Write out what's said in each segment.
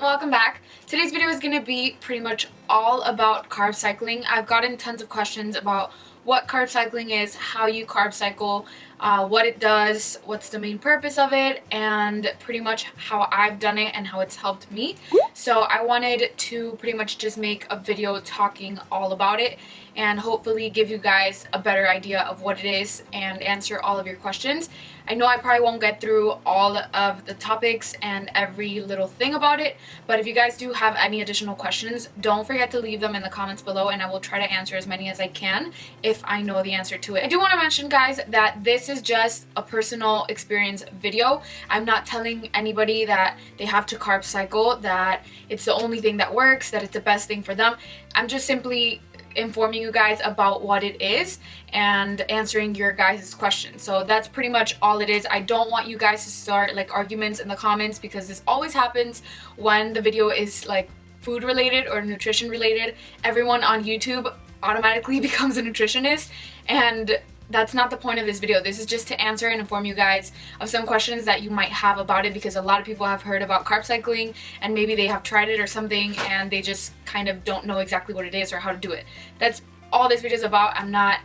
welcome back. Today's video is going to be pretty much all about carb cycling. I've gotten tons of questions about what carb cycling is, how you carb cycle, what it does, what's the main purpose of it, and pretty much how I've done it and how it's helped me. So I wanted to pretty much just make a video talking all about it and hopefully give you guys a better idea of what it is and answer all of your questions. I know I probably won't get through all of the topics and every little thing about it, but if you guys do have any additional questions, don't forget to leave them in the comments below and I will try to answer as many as I can if I know the answer to it. I do want to mention, guys, that this is just a personal experience video. I'm not telling anybody that they have to carb cycle, that it's the only thing that works, that it's the best thing for them. I'm just simply informing you guys about what it is and answering your guys' questions. So that's pretty much all it is. I don't want you guys to start like arguments in the comments because this always happens when the video is like food related or nutrition related. Everyone on YouTube automatically becomes a nutritionist, and that's not the point of this video. This is just to answer and inform you guys of some questions that you might have about it, because a lot of people have heard about carb cycling and maybe they have tried it or something and they just kind of don't know exactly what it is or how to do it. That's all this video is about. I'm not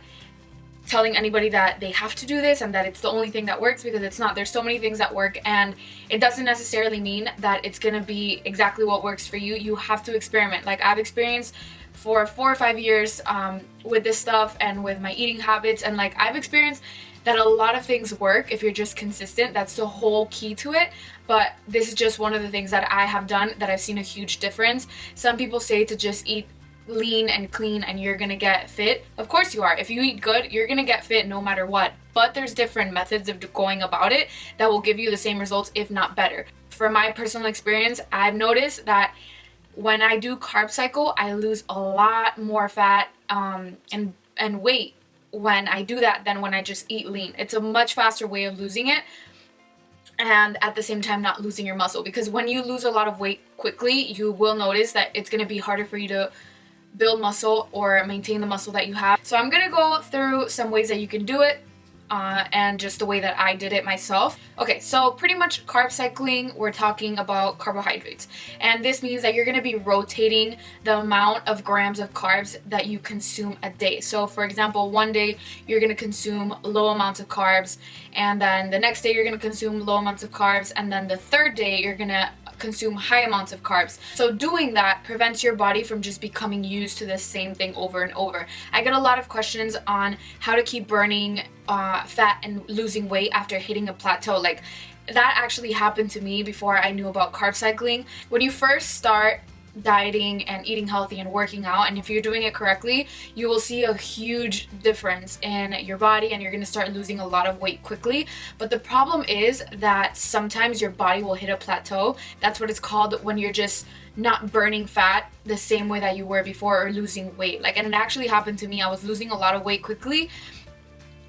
telling anybody that they have to do this and that it's the only thing that works, because it's not. There's so many things that work, and it doesn't necessarily mean that it's gonna be exactly what works for you. You have to experiment. Like I've experienced for 4 or 5 years with this stuff and with my eating habits, and like I've experienced that a lot of things work if you're just consistent. That's the whole key to it. But this is just one of the things that I have done that I've seen a huge difference. Some people say to just eat lean and clean and you're gonna get fit. Of course you are. If you eat good, you're gonna get fit no matter what. But there's different methods of going about it that will give you the same results, if not better. For my personal experience, I've noticed that when I do carb cycle, I lose a lot more fat and weight when I do that than when I just eat lean. It's a much faster way of losing it, and at the same time not losing your muscle, because when you lose a lot of weight quickly, you will notice that it's going to be harder for you to build muscle or maintain the muscle that you have. So I'm going to go through some ways that you can do it and just the way that I did it myself. Okay, so pretty much carb cycling, we're talking about carbohydrates, and this means that you're going to be rotating the amount of grams of carbs that you consume a day. So for example, one day you're going to consume low amounts of carbs, and then the next day you're going to consume low amounts of carbs, and then the third day you're going to consume high amounts of carbs. So doing that prevents your body from just becoming used to the same thing over and over. I get a lot of questions on how to keep burning fat and losing weight after hitting a plateau. Like that actually happened to me before I knew about carb cycling. When you first start dieting and eating healthy and working out, and if you're doing it correctly, you will see a huge difference in your body and you're going to start losing a lot of weight quickly. But the problem is that sometimes your body will hit a plateau. That's what it's called, when you're just not burning fat the same way that you were before or losing weight. Like, and it actually happened to me. I was losing a lot of weight quickly,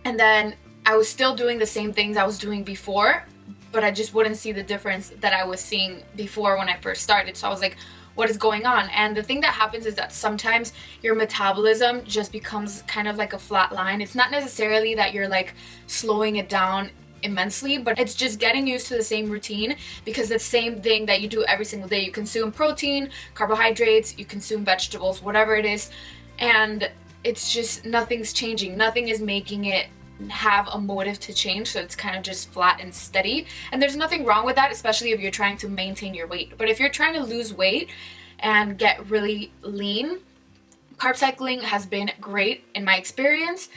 and then I was still doing the same things I was doing before, but I just wouldn't see the difference that I was seeing before when I first started. So I was like, what is going on? And the thing that happens is that sometimes your metabolism just becomes kind of like a flat line. It's not necessarily that you're like slowing it down immensely, but it's just getting used to the same routine, because the same thing that you do every single day. You consume protein, carbohydrates, you consume vegetables, whatever it is, and it's just nothing's changing. Nothing is making it have a motive to change, so it's kind of just flat and steady. And there's nothing wrong with that, especially if you're trying to maintain your weight. But if you're trying to lose weight and get really lean, carb cycling has been great in my experience.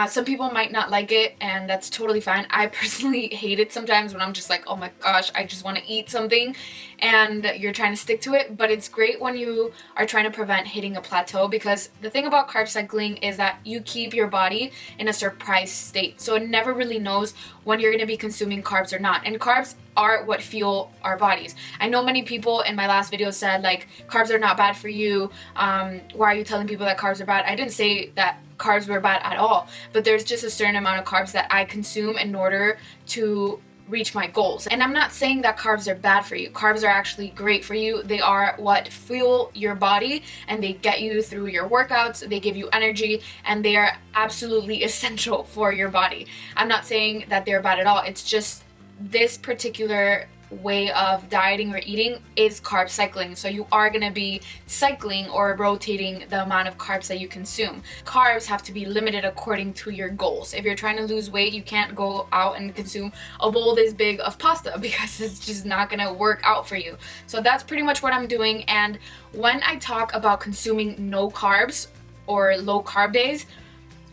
Some people might not like it, and that's totally fine. I personally hate it sometimes when I'm just like, oh my gosh, I just want to eat something, and you're trying to stick to it. But it's great when you are trying to prevent hitting a plateau, because the thing about carb cycling is that you keep your body in a surprise state. So it never really knows when you're going to be consuming carbs or not. And carbs are what fuel our bodies. I know many people in my last video said like, carbs are not bad for you. Why are you telling people that carbs are bad? I didn't say that carbs were bad at all, but there's just a certain amount of carbs that I consume in order to reach my goals. And I'm not saying that carbs are bad for you. Carbs are actually great for you. They are what fuel your body, and they get you through your workouts. They give you energy, and they are absolutely essential for your body. I'm not saying that they're bad at all. It's just this particular way of dieting or eating is carb cycling. So you are going to be cycling or rotating the amount of carbs that you consume. Carbs have to be limited according to your goals. If you're trying to lose weight, you can't go out and consume a bowl this big of pasta because it's just not going to work out for you. So that's pretty much what I'm doing. And when I talk about consuming no carbs or low carb days,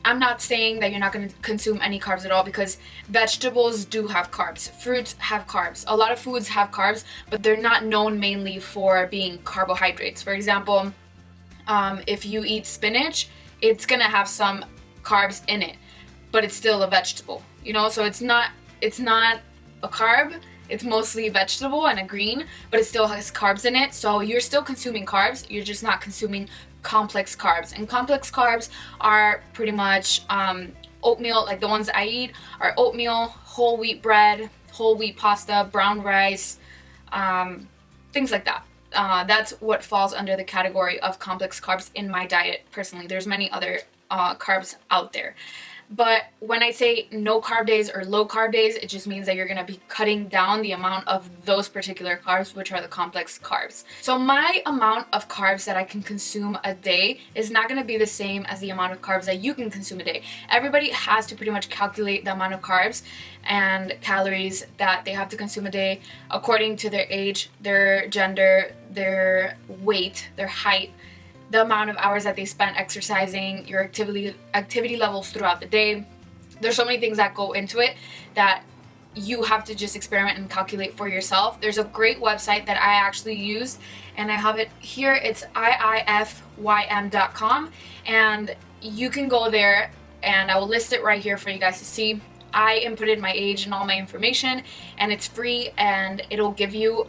I'm not saying that you're not going to consume any carbs at all, because vegetables do have carbs, fruits have carbs, a lot of foods have carbs, but they're not known mainly for being carbohydrates. For example, if you eat spinach, it's going to have some carbs in it, but it's still a vegetable, you know, so it's not a carb. It's mostly vegetable and a green, but it still has carbs in it. So you're still consuming carbs, you're just not consuming complex carbs. And complex carbs are pretty much oatmeal, like the ones I eat are oatmeal, whole wheat bread, whole wheat pasta, brown rice, things like that. That's what falls under the category of complex carbs in my diet personally. There's many other carbs out there. But when I say no carb days or low carb days, it just means that you're going to be cutting down the amount of those particular carbs, which are the complex carbs. So my amount of carbs that I can consume a day is not going to be the same as the amount of carbs that you can consume a day. Everybody has to pretty much calculate the amount of carbs and calories that they have to consume a day according to their age, their gender, their weight, their height, the amount of hours that they spent exercising, your activity levels throughout the day. There's so many things that go into it that you have to just experiment and calculate for yourself. There's a great website that I actually used, and I have it here. It's iifym.com, and you can go there, and I will list it right here for you guys to see. I inputted my age and all my information, and it's free, and it'll give you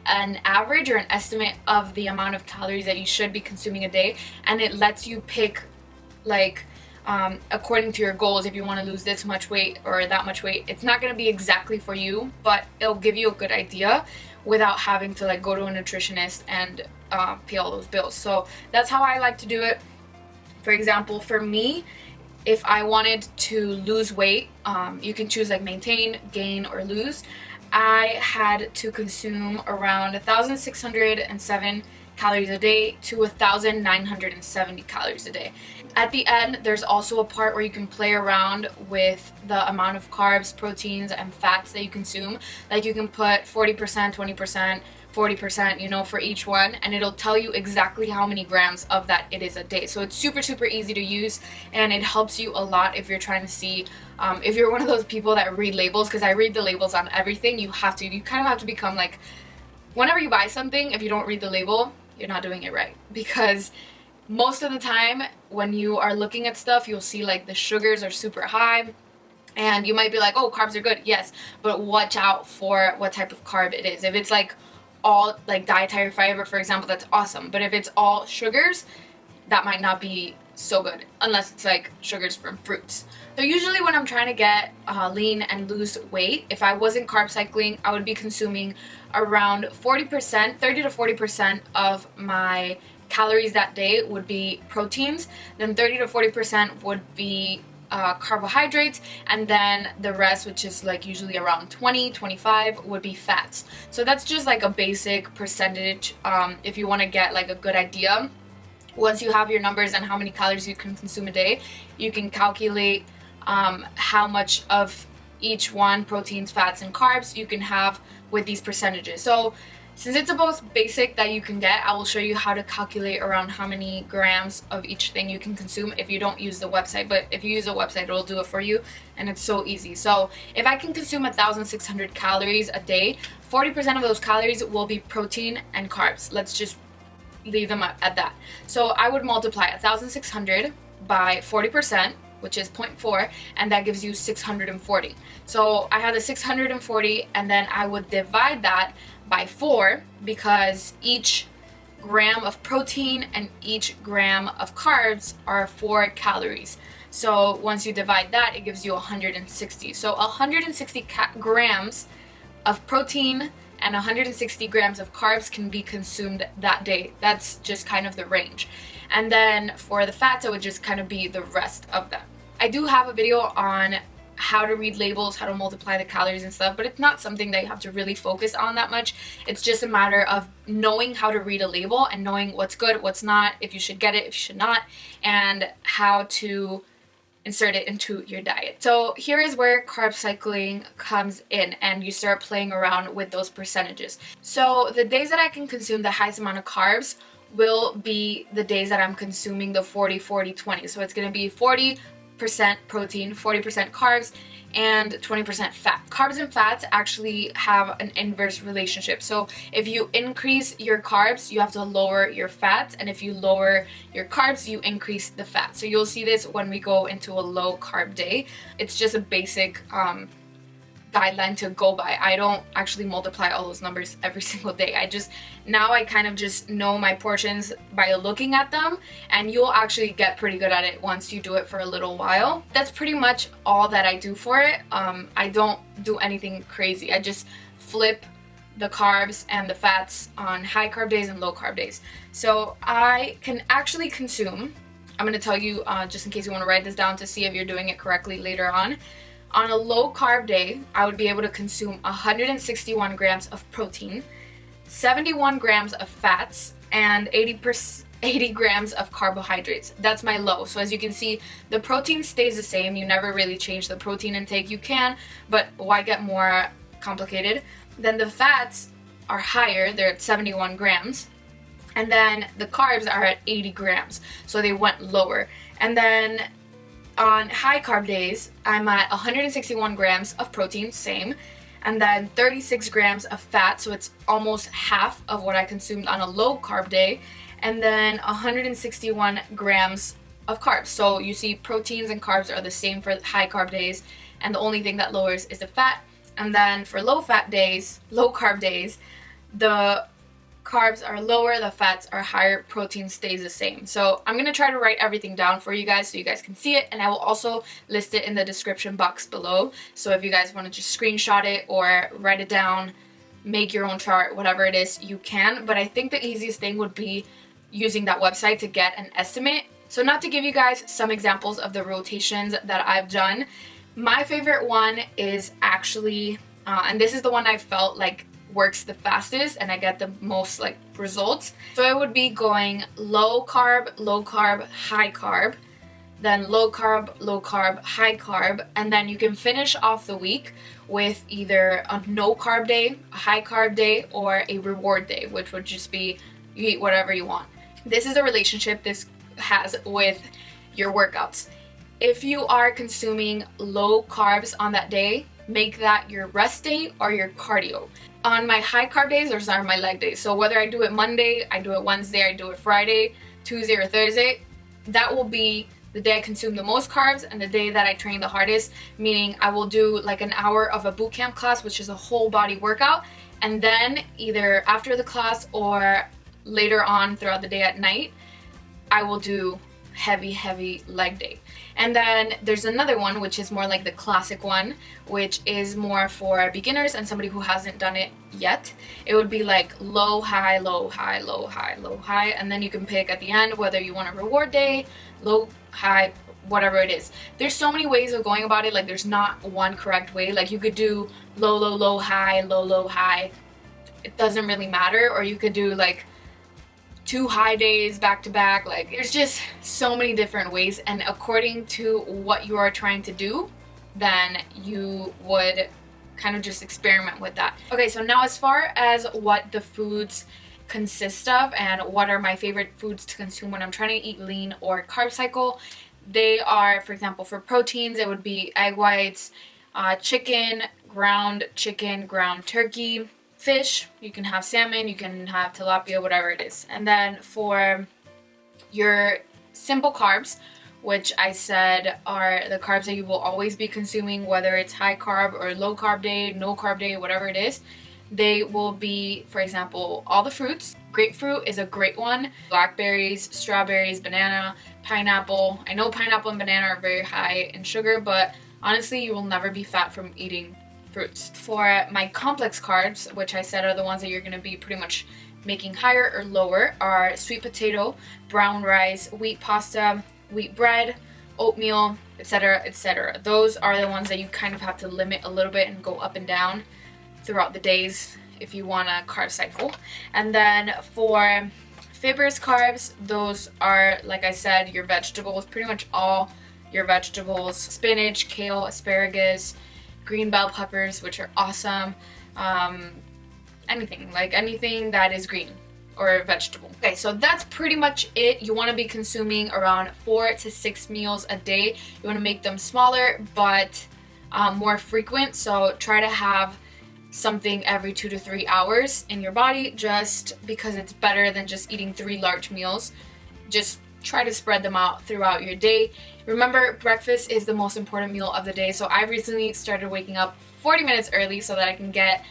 an average or an estimate of the amount of calories that you should be consuming a day, and it lets you pick like according to your goals. If you want to lose this much weight or that much weight, it's not going to be exactly for you, but it'll give you a good idea without having to like go to a nutritionist and pay all those bills. So that's how I like to do it. For example, for me, if I wanted to lose weight, you can choose like maintain, gain, or lose. I had to consume around 1,607 calories a day to 1,970 calories a day. At the end, there's also a part where you can play around with the amount of carbs, proteins, and fats that you consume. Like you can put 40%, 20%, 40%, you know, for each one, and it'll tell you exactly how many grams of that it is a day. So it's super, super easy to use, and it helps you a lot if you're trying to see, if you're one of those people that read labels, because I read the labels on everything. You kind of have to become like, whenever you buy something, if you don't read the label, you're not doing it right. Because most of the time when you are looking at stuff, you'll see like the sugars are super high, and you might be like, oh, carbs are good. Yes, but watch out for what type of carb it is. If it's like all like dietary fiber, for example, that's awesome. But if it's all sugars, that might not be so good, unless it's like sugars from fruits. So usually when I'm trying to get lean and lose weight, if I wasn't carb cycling, I would be consuming around 40%, 30 to 40% of my calories that day would be proteins. Then 30 to 40% would be carbohydrates, and then the rest, which is like usually around 20-25, would be fats. So that's just like a basic percentage if you want to get like a good idea. Once you have your numbers and how many calories you can consume a day, you can calculate how much of each one, proteins, fats, and carbs, you can have with these percentages. So since it's the most basic that you can get, I will show you how to calculate around how many grams of each thing you can consume if you don't use the website. But if you use the website, it'll do it for you, and it's so easy. So if I can consume 1,600 calories a day, 40% of those calories will be protein and carbs. Let's just leave them at that. So I would multiply 1,600 by 40%, which is 0.4, and that gives you 640. So I had the 640, and then I would divide that by 4, because each gram of protein and each gram of carbs are 4 calories. So once you divide that, it gives you 160. So 160 grams of protein and 160 grams of carbs can be consumed that day. That's just kind of the range. And then for the fats, it would just kind of be the rest of them. I do have a video on how to read labels, how to multiply the calories and stuff, but it's not something that you have to really focus on that much. It's just a matter of knowing how to read a label and knowing what's good, what's not, if you should get it, if you should not, and how to insert it into your diet. So here is where carb cycling comes in, and you start playing around with those percentages. So the days that I can consume the highest amount of carbs will be the days that I'm consuming the 40-40-20. So it's going to be 40% protein, 40% carbs, and 20% fat. Carbs and fats actually have an inverse relationship. So if you increase your carbs, you have to lower your fats, and if you lower your carbs, you increase the fat. So you'll see this when we go into a low carb day. It's just a basic guideline to go by. I don't actually multiply all those numbers every single day. Now I kind of just know my portions by looking at them, and you'll actually get pretty good at it once you do it for a little while. That's pretty much all that I do for it. I don't do anything crazy. I just flip the carbs and the fats on high carb days and low carb days. So I can actually consume, I'm going to tell you just in case you want to write this down to see if you're doing it correctly later on. On a low carb day, I would be able to consume 161 grams of protein, 71 grams of fats, and 80 grams of carbohydrates. That's my low. So as you can see, the protein stays the same. You never really change the protein intake. You can, but why get more complicated? Then the fats are higher. They're at 71 grams. And then the carbs are at 80 grams. So they went lower. And then on high carb days, I'm at 161 grams of protein, same, and then 36 grams of fat, so it's almost half of what I consumed on a low carb day, and then 161 grams of carbs. So you see proteins and carbs are the same for high carb days, and the only thing that lowers is the fat. And then for low carb days, the carbs are lower, the fats are higher, protein stays the same. So I'm going to try to write everything down for you guys so you guys can see it, and I will also list it in the description box below. So if you guys want to just screenshot it or write it down, make your own chart, whatever it is, you can. But I think the easiest thing would be using that website to get an estimate. So not to give you guys some examples of the rotations that I've done, my favorite one is actually, and this is the one I felt like works the fastest and I get the most like results. So it would be going low carb, high carb, then low carb, high carb, and then you can finish off the week with either a no carb day, a high carb day, or a reward day, which would just be you eat whatever you want. This is a relationship this has with your workouts. If you are consuming low carbs on that day, make that your rest day or your cardio. On my high carb days, those are my leg days. So whether I do it Monday, I do it Wednesday, I do it Friday, Tuesday, or Thursday, that will be the day I consume the most carbs and the day that I train the hardest, meaning I will do like an hour of a boot camp class, which is a whole body workout, and then either after the class or later on throughout the day at night, I will do heavy leg day. And then there's another one which is more like the classic one, which is more for beginners and somebody who hasn't done it yet. It would be like low, high, low, high, low, high, low, high, and then you can pick at the end whether you want a reward day, low, high, whatever it is. There's so many ways of going about it. Like there's not one correct way. Like you could do low, low, low, high, low, low, high. It doesn't really matter. Or you could do like 2 high days back to back. Like there's just so many different ways, and according to what you are trying to do, then you would kind of just experiment with that. Okay, so now as far as what the foods consist of and what are my favorite foods to consume when I'm trying to eat lean or carb cycle, they are, for example, for proteins, it would be egg whites, chicken, ground turkey, fish, you can have salmon, you can have tilapia, whatever it is. And then for your simple carbs, which I said are the carbs that you will always be consuming, whether it's high carb or low carb day, no carb day, whatever it is, they will be, for example, all the fruits. Grapefruit is a great one. Blackberries, strawberries, banana, pineapple. I know pineapple and banana are very high in sugar, but honestly, you will never be fat from eating fruits. For my complex carbs, which I said are the ones that you're going to be pretty much making higher or lower, are sweet potato, brown rice, wheat pasta, wheat bread, oatmeal, etc., etc. Those are the ones that you kind of have to limit a little bit and go up and down throughout the days if you want to carb cycle. And then for fibrous carbs, those are, like I said, your vegetables, pretty much all your vegetables: spinach, kale, asparagus, green bell peppers, which are awesome. Anything that is green or vegetable. Okay, so that's pretty much it. You want to be consuming around 4 to 6 meals a day. You want to make them smaller but more frequent. So try to have something every 2 to 3 hours in your body, just because it's better than just eating 3 large meals. Just try to spread them out throughout your day. Remember, breakfast is the most important meal of the day. So I recently started waking up 40 minutes early so that I can get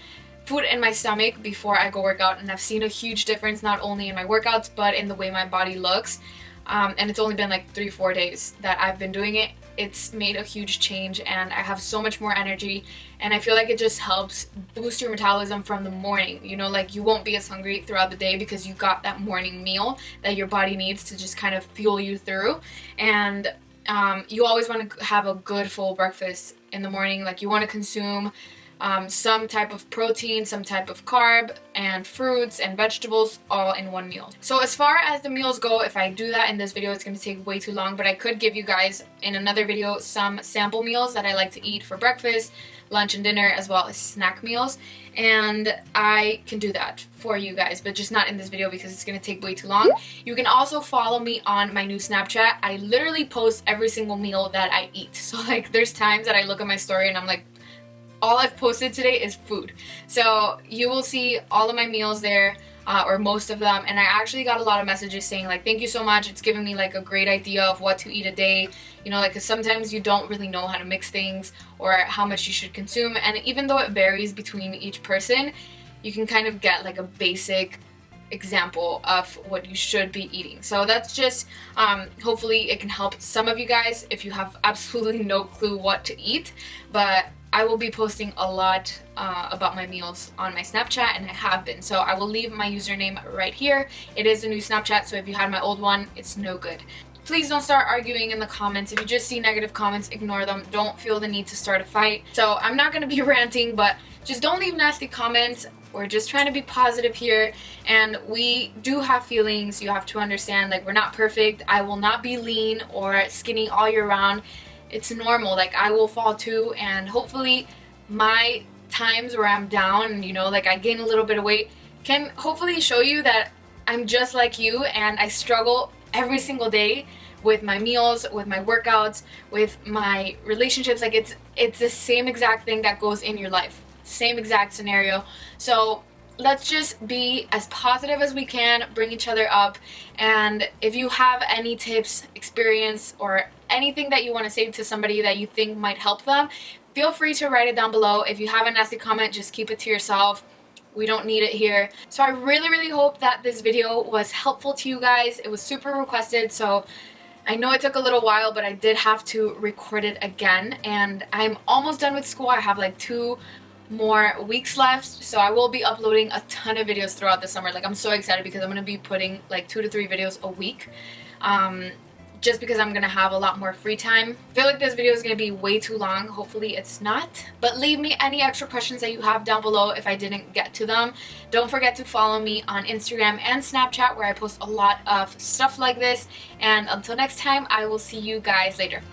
food in my stomach before I go work out, and I've seen a huge difference not only in my workouts but in the way my body looks. And it's only been like 3-4 days that I've been doing it. It's made a huge change and I have so much more energy, and I feel like it just helps boost your metabolism from the morning. You know, like you won't be as hungry throughout the day because you got that morning meal that your body needs to just kind of fuel you through. And you always want to have a good full breakfast in the morning. Like you want to consume some type of protein, some type of carb, and fruits and vegetables all in one meal. So as far as the meals go, if I do that in this video, it's going to take way too long, but I could give you guys in another video some sample meals that I like to eat for breakfast, lunch, and dinner, as well as snack meals. And I can do that for you guys, but just not in this video because it's going to take way too long. You can also follow me on my new Snapchat. I literally post every single meal that I eat. So like there's times that I look at my story and I'm like, all I've posted today is food. So you will see all of my meals there, or most of them. And I actually got a lot of messages saying like, thank you so much. It's giving me like a great idea of what to eat a day. You know, like 'cause sometimes you don't really know how to mix things or how much you should consume. And even though it varies between each person, you can kind of get like a basic example of what you should be eating. So that's just, hopefully it can help some of you guys if you have absolutely no clue what to eat. But I will be posting a lot about my meals on my Snapchat, and I have been. So I will leave my username right here. It is a new Snapchat, so if you had my old one, it's no good. Please don't start arguing in the comments. If you just see negative comments, ignore them. Don't feel the need to start a fight. So I'm not going to be ranting, but just don't leave nasty comments. We're just trying to be positive here, and we do have feelings. You have to understand, like, we're not perfect. I will not be lean or skinny all year round. It's normal. Like, I will fall too, and hopefully my times where I'm down and, you know, like I gain a little bit of weight can hopefully show you that I'm just like you and I struggle every single day with my meals, with my workouts, with my relationships. Like it's the same exact thing that goes in your life, same exact scenario. So let's just be as positive as we can, bring each other up. And if you have any tips, experience, or anything that you want to say to somebody that you think might help them, feel free to write it down below. If you have a nasty comment, just keep it to yourself. We don't need it here. So I really hope that this video was helpful to you guys. It was super requested, so I know it took a little while, but I did have to record it again. And I'm almost done with school. I have like 2 more weeks left, so I will be uploading a ton of videos throughout the summer. Like, I'm so excited because I'm going to be putting like 2 to 3 videos a week, just because I'm going to have a lot more free time. I feel like this video is going to be way too long. Hopefully it's not, but leave me any extra questions that you have down below if I didn't get to them. Don't forget to follow me on Instagram and Snapchat, where I post a lot of stuff like this. And until next time, I will see you guys later.